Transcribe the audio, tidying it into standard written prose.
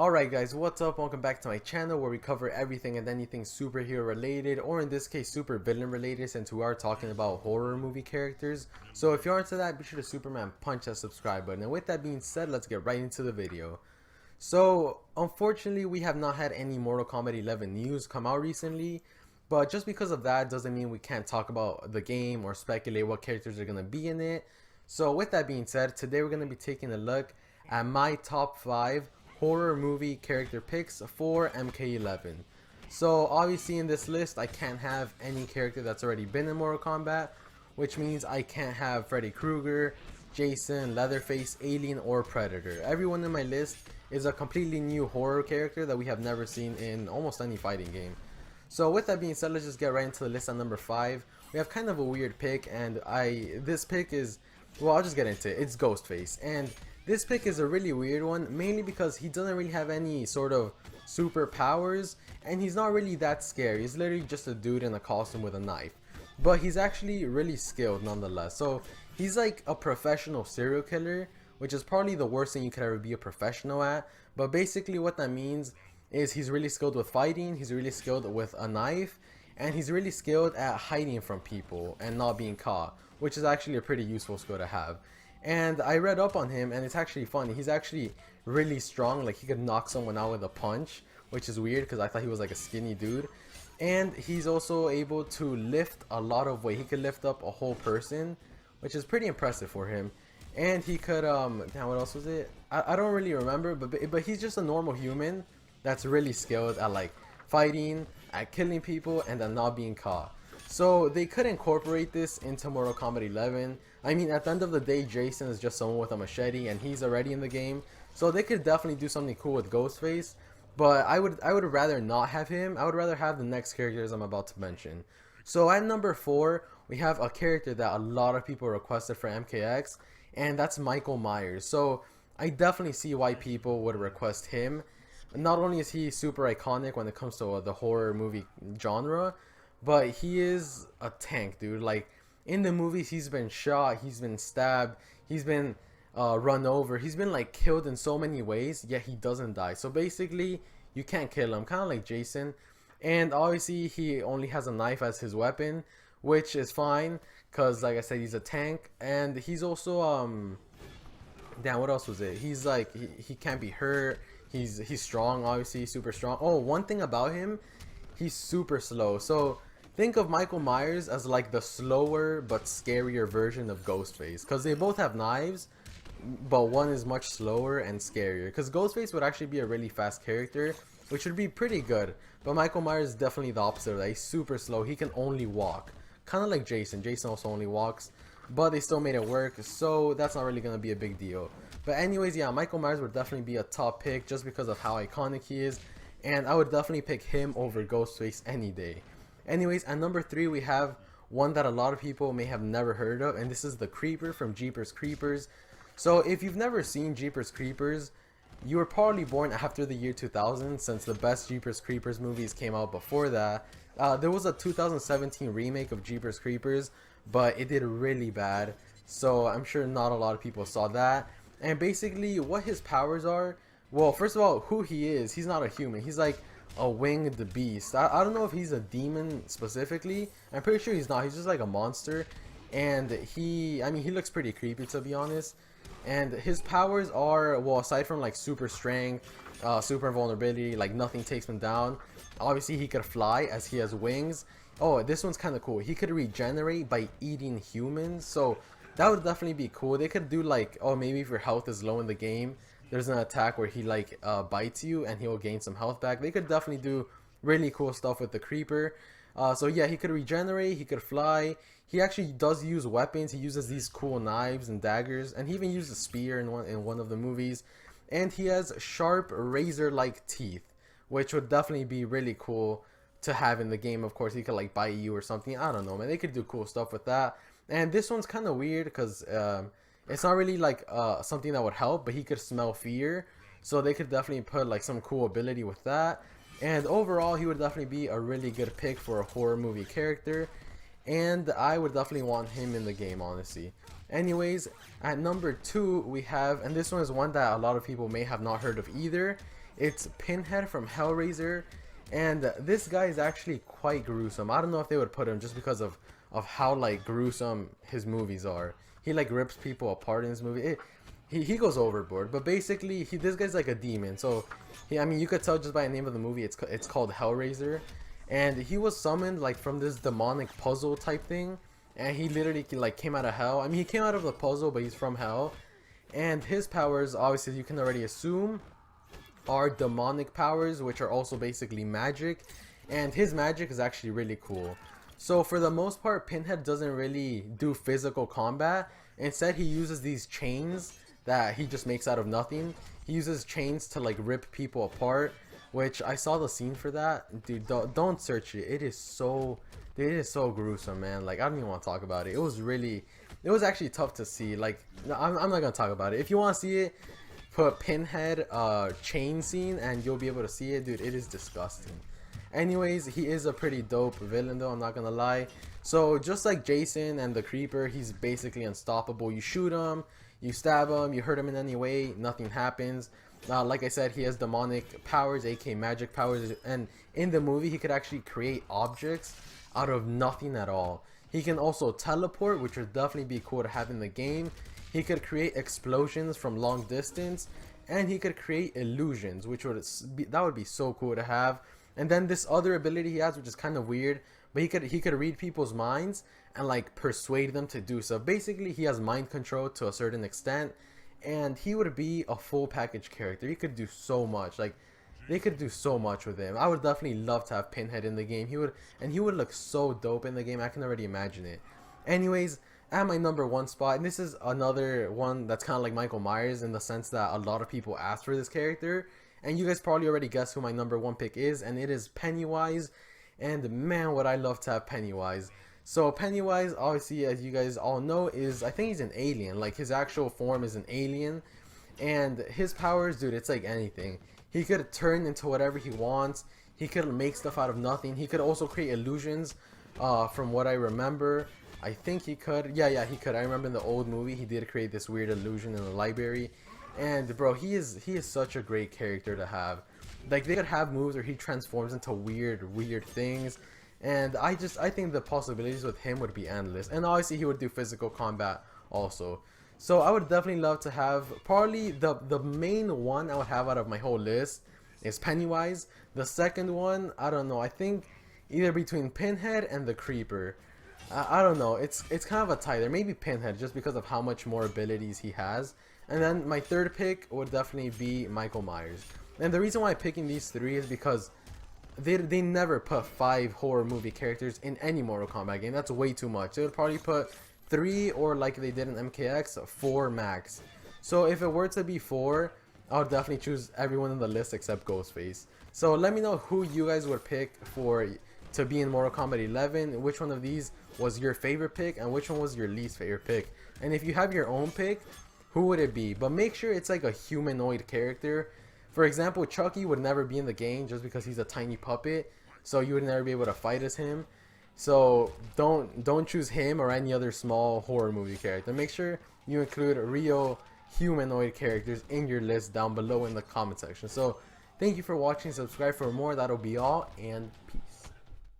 Alright guys, what's up? Welcome back to my channel where we cover everything and anything superhero related, or in this case super villain related, since we are talking about horror movie characters. So if you're into that, be sure to Superman punch that subscribe button. And with that being said, let's get right into the video. So unfortunately we have not had any Mortal Kombat 11 news come out recently, but just because of that doesn't mean we can't talk about the game or speculate what characters are going to be in it. So with that being said, today we're going to be taking a look at my top 5 horror movie character picks for MK11. So obviously in this list I can't have any character that's already been in Mortal Kombat, which means I can't have Freddy Krueger, Jason, Leatherface, Alien, or Predator. Everyone in my list is a completely new horror character that we have never seen in almost any fighting game. So with that being said, let's just get right into the list at number 5. We have kind of a weird pick, and this pick is, well, I'll just get into it. It's Ghostface, and this pick is a really weird one, mainly because he doesn't really have any sort of superpowers, and he's not really that scary. He's literally just a dude in a costume with a knife, but he's actually really skilled nonetheless. So he's like a professional serial killer, which is probably the worst thing you could ever be a professional at. But basically what that means is he's really skilled with fighting, he's really skilled with a knife, and he's really skilled at hiding from people and not being caught, which is actually a pretty useful skill to have. And I read up on him, and it's actually funny. He's actually really strong. Like, he could knock someone out with a punch, which is weird because I thought he was like a skinny dude. And he's also able to lift a lot of weight. He could lift up a whole person, which is pretty impressive for him. And he could damn, what else was it? I don't really remember, but he's just a normal human that's really skilled at like fighting, at killing people, and at not being caught. So they could incorporate this into Mortal Kombat 11. I mean, at the end of the day, Jason is just someone with a machete, and he's already in the game. So they could definitely do something cool with Ghostface. But I would rather not have him. I would rather have the next characters I'm about to mention. So at number 4, we have a character that a lot of people requested for MKX, and that's Michael Myers. So I definitely see why people would request him. Not only is he super iconic when it comes to the horror movie genre, but he is a tank, dude. Like, in the movies, he's been shot, he's been stabbed, he's been run over, he's been like killed in so many ways, yet he doesn't die. So basically, you can't kill him, kind of like Jason. And obviously, he only has a knife as his weapon, which is fine, because like I said, he's a tank. And he's also, damn, what else was it? He's like, he can't be hurt, he's strong, obviously, super strong. Oh, one thing about him, he's super slow. So think of Michael Myers as like the slower but scarier version of Ghostface, because they both have knives, but one is much slower and scarier. Because Ghostface would actually be a really fast character, which would be pretty good, but Michael Myers is definitely the opposite of that. He's super slow, he can only walk, kind of like Jason. Jason also only walks, but they still made it work, so that's not really going to be a big deal. But anyways, yeah, Michael Myers would definitely be a top pick just because of how iconic he is, and I would definitely pick him over Ghostface any day. Anyways, at number 3, we have one that a lot of people may have never heard of, and this is the Creeper from Jeepers Creepers. So if you've never seen Jeepers Creepers, you were probably born after the year 2000, since the best Jeepers Creepers movies came out before that. There was a 2017 remake of Jeepers Creepers, but it did really bad, so I'm sure not a lot of people saw that. And basically what his powers are, well, first of all, who he is, he's not a human, he's like a winged beast. I don't know if he's a demon specifically. I'm pretty sure he's not. He's just like a monster, and he looks pretty creepy, to be honest. And his powers are, well, aside from like super strength, super invulnerability, like nothing takes him down. Obviously he could fly as he has wings. Oh, this one's kind of cool. He could regenerate by eating humans, so that would definitely be cool. They could do like, oh, maybe if your health is low in the game, there's an attack where he like bites you and he'll gain some health back. They could definitely do really cool stuff with the Creeper. So yeah, he could regenerate, he could fly. He actually does use weapons. He uses these cool knives and daggers, and he even used a spear in one of the movies. And he has sharp razor-like teeth, which would definitely be really cool to have in the game. Of course, he could like bite you or something. I don't know, man. They could do cool stuff with that. And this one's kind of weird because it's not really like something that would help, but he could smell fear, so they could definitely put like some cool ability with that. And overall, he would definitely be a really good pick for a horror movie character, and I would definitely want him in the game, honestly. Anyways, at number 2 we have, and this one is one that a lot of people may have not heard of either, It's Pinhead from Hellraiser, and this guy is actually quite gruesome. I don't know if they would put him just because of how like gruesome his movies are. He like rips people apart in his movie. He goes overboard, but basically this guy's like a demon. So I mean, you could tell just by the name of the movie, it's called Hellraiser, and he was summoned like from this demonic puzzle type thing, and he literally like came out of hell. I mean, he came out of the puzzle, but he's from hell, and his powers, obviously, you can already assume, are demonic powers, which are also basically magic, and his magic is actually really cool. So for the most part, Pinhead doesn't really do physical combat. Instead, he uses these chains that he just makes out of nothing. He uses chains to like rip people apart, which I saw the scene for that. Dude, don't search it. It is so gruesome, man. Like, I don't even want to talk about it. It was actually tough to see. Like, I'm not gonna talk about it. If you want to see it, put Pinhead chain scene and you'll be able to see it. Dude, it is disgusting. Anyways, he is a pretty dope villain though, I'm not gonna lie. So just like Jason and the Creeper, he's basically unstoppable. You shoot him, you stab him, you hurt him in any way, nothing happens. Like I said, he has demonic powers, aka magic powers, and in the movie he could actually create objects out of nothing at all. He can also teleport, which would definitely be cool to have in the game. He could create explosions from long distance, and he could create illusions, which would be so cool to have. And then this other ability he has, which is kind of weird, but he could read people's minds and like persuade them to do so. Basically, he has mind control to a certain extent, and he would be a full package character. He could do so much. Like, they could do so much with him. I would definitely love to have Pinhead in the game. He would look so dope in the game. I can already imagine it. Anyways, at my number 1 spot, and this is another one that's kind of like Michael Myers in the sense that a lot of people asked for this character, and you guys probably already guessed who my number 1 pick is, and it is Pennywise. And man, would I love to have Pennywise. So Pennywise, obviously, as you guys all know, I think he's an alien. Like, his actual form is an alien, and his powers, dude, it's like anything. He could turn into whatever he wants. He could make stuff out of nothing. He could also create illusions, from what I remember. I think he could. Yeah, he could. I remember in the old movie, he did create this weird illusion in the library. And bro, he is such a great character to have. Like, they could have moves where he transforms into weird things, and I think the possibilities with him would be endless. And obviously he would do physical combat also. So I would definitely love to have, probably the main one I would have out of my whole list is Pennywise. The second one, I don't know, I think either between Pinhead and the Creeper. I don't know, it's kind of a tie there. Maybe Pinhead, just because of how much more abilities he has. And then my third pick would definitely be Michael Myers. And the reason why I'm picking these 3 is because they never put 5 horror movie characters in any Mortal Kombat game. That's way too much. They would probably put 3, or like they did in MKX, 4 max. So if it were to be 4, I would definitely choose everyone in the list except Ghostface. So let me know who you guys would pick to be in Mortal Kombat 11. Which one of these was your favorite pick, and which one was your least favorite pick? And if you have your own pick, who would it be? But make sure it's like a humanoid character. For example, Chucky would never be in the game just because he's a tiny puppet, so you would never be able to fight as him. So don't choose him or any other small horror movie character. Make sure you include real humanoid characters in your list down below in the comment section. So thank you for watching. Subscribe for more. That'll be all, and peace.